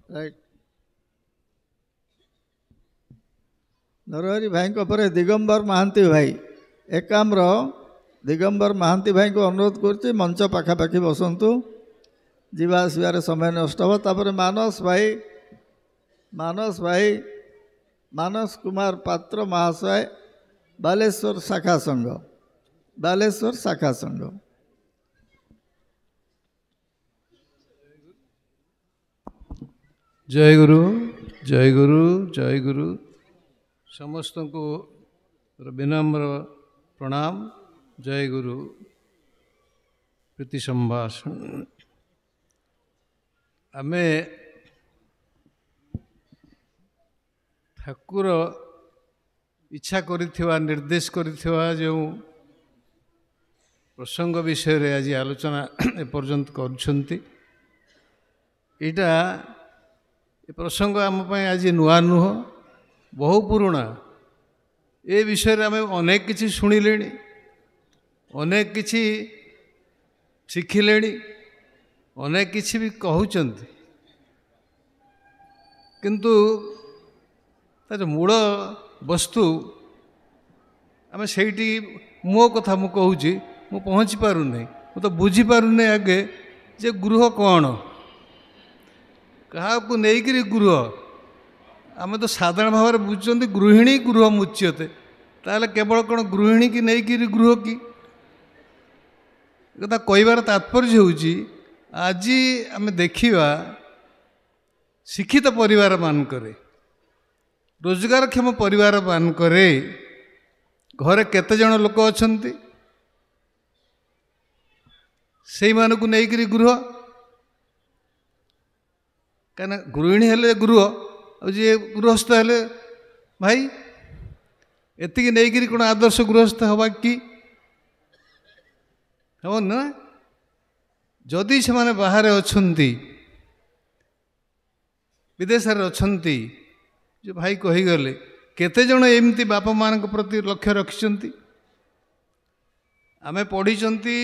Right Narhari भाई पर दिगंबर महांती भाई एकाम्र दिगंबर महांती भाई को अनुरोध कर मंच पाखापाखि बसतु जीवा आसबार समय नष्ट हो तापर मानस भाई मानस कुमार पात्र महाशय बालेश्वर शाखा संघ जय गुरु जय गुरु जय गुरु समस्त को विनम्र प्रणाम। जय गुरु प्रीति संभाषण आमे ठाकुर इच्छा करिथिवा निर्देश करिथिवा जो प्रसंग विषय रे आज आलोचना एपर्यंत करुछंती एटा ए प्रसंग आम आज नुआ नुह बहु पुराणा ए विषय रे आमे अनेक किछि शुणिलेनी अनेक किछि शिखिलेनी अनेक किछि भी कहउचंती किंतु तार मूल वस्तु आमे सेठी मो कथा मु कहूची मु पहुँची पारुनी मु तो बुझी पारुनी आगे जे गृह कौन क्या नहीं गृह आम तो साधारण भाव में बुझुं गृहिणी गृह मुच्यते ताले केवल कौन गृहिणी की नहीं गृह की कथा कहबार तात्पर्य होउची आज आम देखा शिक्षित परिवार मानकरे रोजगारक्षम परिवार मानकरे घरे केते जन लोक अछंती से मानकु नहीं गृह कहीं गृहिणी हेले गृह और जी गृहस्थ हेले भाई एति नहीं कौन आदर्श गृहस्थ हवा कि हम ना जदि से माने बाहर अछंती विदेश अछंती जो भाई कहीगले केते जन एमती बापा मान प्रति लक्ष्य रखिंट आमे पढ़ी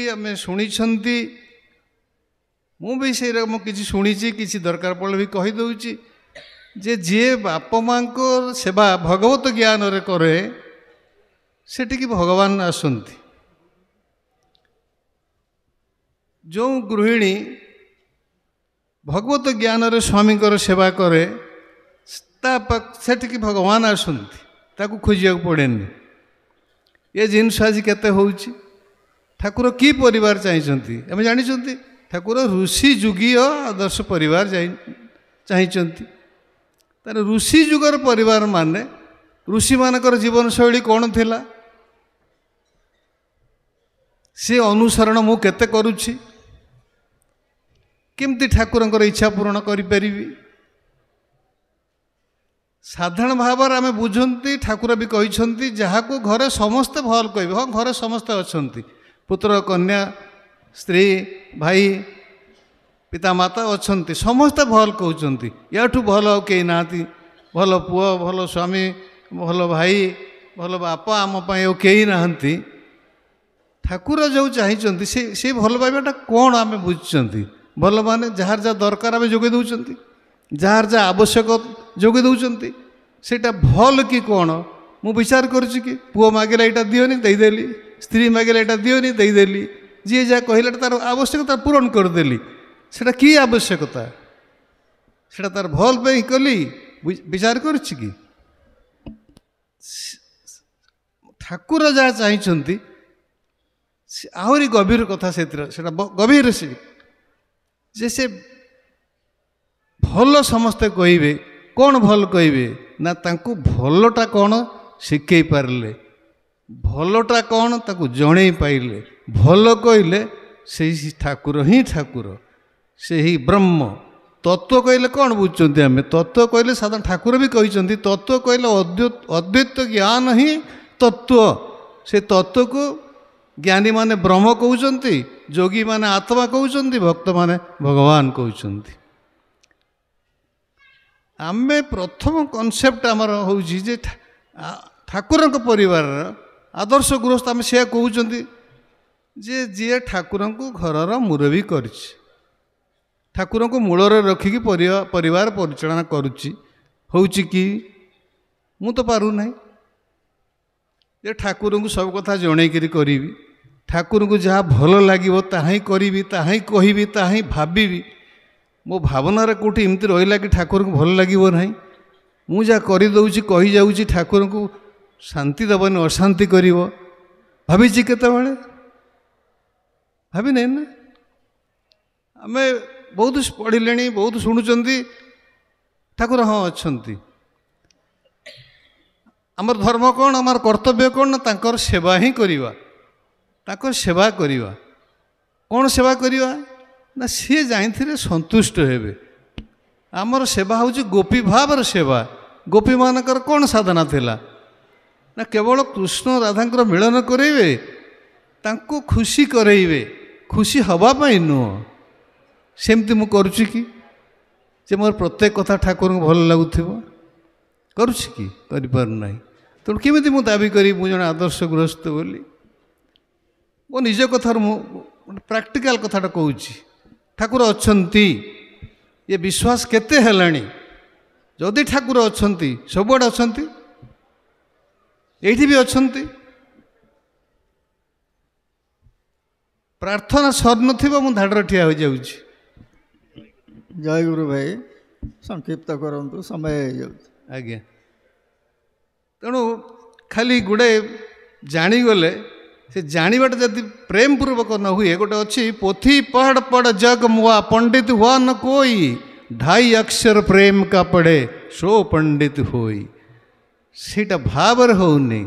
आमे शुणी मु भी से किसी शुणी किसी दरकार पड़े भी कहीदे जे जी बाप माँ को सेवा भगवत ज्ञान रे करे सेटिकी भगवान आसंती जो गृहिणी भगवत ज्ञान रे स्वामी को सेवा करे सेटिकी भगवान आसंती ताकू खोजिया पड़ेनि ये जिनस आज केते होउची ठाकुर की परिवार चाहिए आम जानी ठाकुर ऋषि जुगीय आदर्श परिवार चाहिए तार ऋषि जुगर परिवार माने ऋषि मानकर जीवन शैली कौन थिला से अनुसरण मु केते करुछि केमती ठाकुरंकर इच्छा पूर्ण करि परिबी साधारण भाव आम बुझती ठाकुर भी कहते जहाँ को घरे समस्ते भल कह हाँ घरे समस्ते अच्छा पुत्र कन्या स्त्री भाई पिता माता अच्छा समस्ते भल कहते याठू भल कई ना भल पुओ भल स्वामी भल भाई भल बापा आम कई ना ठाकुर जो चाहिए से भल पाइबाटा कौन आम बुझुंट भल माने जार जहाँ दरकार आम जोगे दौरान जार जहाँ आवश्यक जोगे दौरान सेटा भल कि कौन मु विचार करुच्ची कि पुओ मागिले यहाँ दियोनी देदेली स्त्री मागिले यहाँ दियोनी देदेली जी जहाँ कहला तार आवश्यकता पूरण करदेली सेटा कि आवश्यकता सेटा तार भल पे कली विचार करुच्ची कि ठाकुर जहाँ चाहिए आहरी गभीर कथा से गभीर से भल समस्ते कहे कौन भल कहे ना तांकु भलटा कौन शिखई पारे भलटा कौन ताकु जड़े पाइले भल कहले से ठाकुर ही ठाकुर से ही ब्रह्म तत्व कहले कौन बुझुंट आम तत्व कहले साधारण ठाकुर भी कहते तत्व कहले अद्वैत ज्ञान ही तत्व से तत्व को ज्ञानी माने ब्रह्म कहते जोगी माने आत्मा कहते भक्त माने भगवान कहते आमे प्रथम कनसेप्ट आमर हूँ जे ठाकुर परिवार आदर्श गृहस्थ आम से कहते जे जी ठाकुर को घरर मुरबी कर ଠାକୁରଙ୍କୁ ମୂଳରେ ରଖିକି ପରିବାର ପରିଚାଳନା କରୁଛି। ହେଉଛି କି ମୁଁ ତ ପାରୁନାହିଁ ଯେ ଠାକୁରଙ୍କୁ ସବୁ କଥା ଜଣେଇକିରି କରିବି, ଠାକୁରଙ୍କୁ ଯାହା ଭଲ ଲାଗିବ ତାହା ହିଁ କରିବି, ତାହା ହିଁ କହିବି, ତାହା ହିଁ ଭାବିବି। ମୋ ଭାବନାରେ କେଉଁଠି ଏମିତି ରହିଲା କି ଠାକୁରଙ୍କୁ ଭଲ ଲାଗିବ ନାହିଁ, ମୁଁ ଯାହା କରିଦେଉଛି କହିଯାଉଛି ଠାକୁରଙ୍କୁ ଶାନ୍ତି ଦେବନି, ଅଶାନ୍ତି କରିବ। ଭାବିଛି କେତେବେଳେ? ଭାବି ନାହିଁ ନା। ଆମେ ବହୁତ ପଢ଼ିଲେଣି, ବହୁତ ଶୁଣୁଛନ୍ତି ଠାକୁର ହଁ ଅଛନ୍ତି। ଆମର ଧର୍ମ କ'ଣ, ଆମର କର୍ତ୍ତବ୍ୟ କ'ଣ ନା ତାଙ୍କର ସେବା ହିଁ କରିବା, ତାଙ୍କର ସେବା କରିବା। କ'ଣ ସେବା କରିବା ନା ସିଏ ଜାଣିଥିଲେ ସନ୍ତୁଷ୍ଟ ହେବେ। ଆମର ସେବା ହେଉଛି ଗୋପୀ ଭାବର ସେବା। ଗୋପୀମାନଙ୍କର କ'ଣ ସାଧନା ଥିଲା ନା କେବଳ କୃଷ୍ଣ ରାଧାଙ୍କର ମିଳନ କରେଇବେ, ତାଙ୍କୁ ଖୁସି କରେଇବେ, ଖୁସି ହେବା ପାଇଁ ନୁହଁ। ସେମିତି ମୁଁ କରୁଛି କି ଯେ ମୋର ପ୍ରତ୍ୟେକ କଥା ଠାକୁରଙ୍କୁ ଭଲ ଲାଗୁଥିବ? କରୁଛି କି? କରିପାରୁନାହିଁ। ତେଣୁ କେମିତି ମୁଁ ଦାବି କରିବି ମୁଁ ଜଣେ ଆଦର୍ଶ ଗୃହସ୍ଥ ବୋଲି? ମୋ ନିଜ କଥାରୁ ମୁଁ ପ୍ରାକ୍ଟିକାଲ କଥାଟା କହୁଛି। ଠାକୁର ଅଛନ୍ତି, ଏ ବିଶ୍ୱାସ କେତେ ହେଲାଣି? ଯଦି ଠାକୁର ଅଛନ୍ତି, ସବୁଆଡ଼େ ଅଛନ୍ତି, ଏଇଠି ବି ଅଛନ୍ତି। ପ୍ରାର୍ଥନା ସରିନଥିବ ମୁଁ ଧାଡ଼ରେ ଠିଆ ହୋଇଯାଉଛି। ଜୟ ଗୁରୁ ଭାଇ, ସଂକ୍ଷିପ୍ତ କରନ୍ତୁ, ସମୟ ହେଇଯାଉଛି। ଆଜ୍ଞା। ତେଣୁ ଖାଲି ଗୁଡ଼େ ଜାଣିଗଲେ, ସେ ଜାଣିବାଟା ଯଦି ପ୍ରେମପୂର୍ବକ ନ ହୁଏ, ଗୋଟେ ଅଛି ପୋଥି ପଢ଼ ପଢ଼ ଜଗ ମୁଆ ପଣ୍ଡିତ ହୁଆ ନ କୋଇ, ଢାଇ ଅକ୍ଷର ପ୍ରେମ କା ପଢ଼େ ସୋ ପଣ୍ଡିତ ହୋଇ। ସେଇଟା ଭାବରେ ହେଉନି,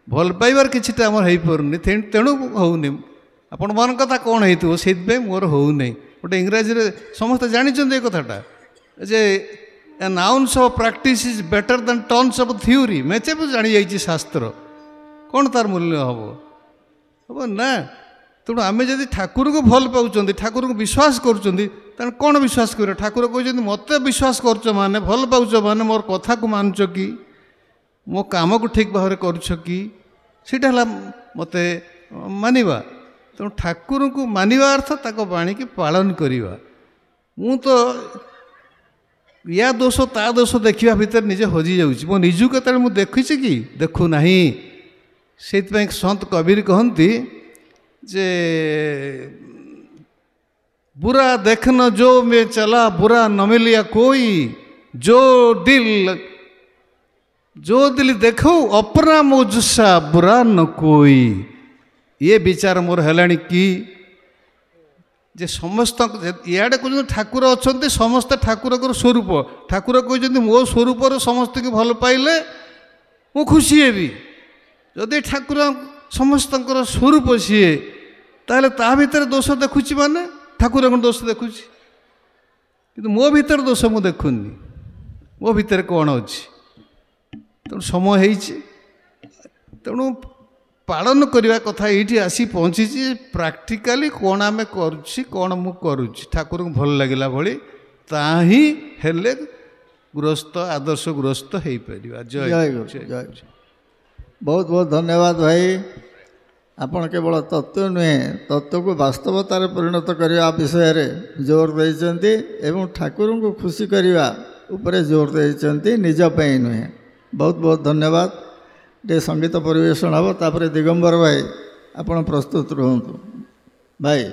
ଭଲ ପାଇବାର କିଛିଟା ଆମର ହେଇପାରୁନି, ତେଣୁ ହେଉନି। ଆପଣମାନଙ୍କ କଥା କ'ଣ ହେଇଥିବ, ସେଇଥିପାଇଁ ମୋର ହେଉନାହିଁ। ଗୋଟେ ଇଂରାଜୀରେ ସମସ୍ତେ ଜାଣିଛନ୍ତି ଏ କଥାଟା ଯେ an ounce of practice is better than tons of theory। ମେଚେ ଜାଣିଯାଇଛି ଶାସ୍ତ୍ର, କ'ଣ ତାର ମୂଲ୍ୟ ହେବ? ହେବ ନା। ତେଣୁ ଆମେ ଯଦି ଠାକୁରଙ୍କୁ ଭଲ ପାଉଛନ୍ତି, ଠାକୁରଙ୍କୁ ବିଶ୍ୱାସ କରୁଛନ୍ତି, ତାହେଲେ କ'ଣ ବିଶ୍ୱାସ କରିବା? ଠାକୁର କହିଛନ୍ତି ମୋତେ ବିଶ୍ୱାସ କରୁଛ ମାନେ, ଭଲ ପାଉଛ ମାନେ ମୋର କଥାକୁ ମାନୁଛ କି, ମୋ କାମକୁ ଠିକ୍ ଭାବରେ କରୁଛ କି, ସେଇଟା ହେଲା ମୋତେ ମାନିବା। ତେଣୁ ଠାକୁରଙ୍କୁ ମାନିବା ଅର୍ଥ ତାଙ୍କ ବାଣୀକି ପାଳନ କରିବା। ମୁଁ ତ ୟା ଦୋଷ ତା ଦୋଷ ଦେଖିବା ଭିତରେ ନିଜେ ହଜିଯାଉଛି। ମୋ ନିଜକୁ କେତେବେଳେ ମୁଁ ଦେଖିଛି କି? ଦେଖୁନାହିଁ। ସେଇଥିପାଇଁ ସନ୍ଥ କବୀର କହନ୍ତି ଯେ ବୁରା ଦେଖନ ଜୋ ମେ ଚଲା ବୁରା ନ ମିଲିଆ କୋଇ, जो दिल देखो अपना मुझसा बुरा न कोई। ये विचार मोर हेलाणी कि जे समस्त इे कहते ठाकुर अच्छा समस्ते ठाकुर स्वरूप, ठाकुर कहते मो स्वरूप समस्त की भल पाइले मु खुशी हेबी। जदि ठाकुर समस्त स्वरूप सी ताले ता भीतर दोष देखुची माने ठाकुर दोष देखुची, कि मो भीतर दोष मु देखुनी, मो भीतर कौन अच्छी। तेणु समय होइछि, तेणु पालन करने कथा ये आसी पहुँची। प्राक्टिकाली कौन आम करुच्ची, कौन मु करुच्ची, ठाकुर को भल लगिला भली ताही हेले गृहस्थ आदर्श गृहस्थ हो पार। जय जय। बहुत बहुत धन्यवाद भाई। आपण केवल तत्व नुहे, तत्व को वास्तवतार परिणत करने विषय जोर देइचंती एवं ठाकुर को खुशी करने उपरे जोर देइचंती, निज पे नुहे। बहुत बहुत धन्यवाद। ये संगीत परिवेशन हम, तापर दिगंबर भाई आपण प्रस्तुत रुहतु भाई।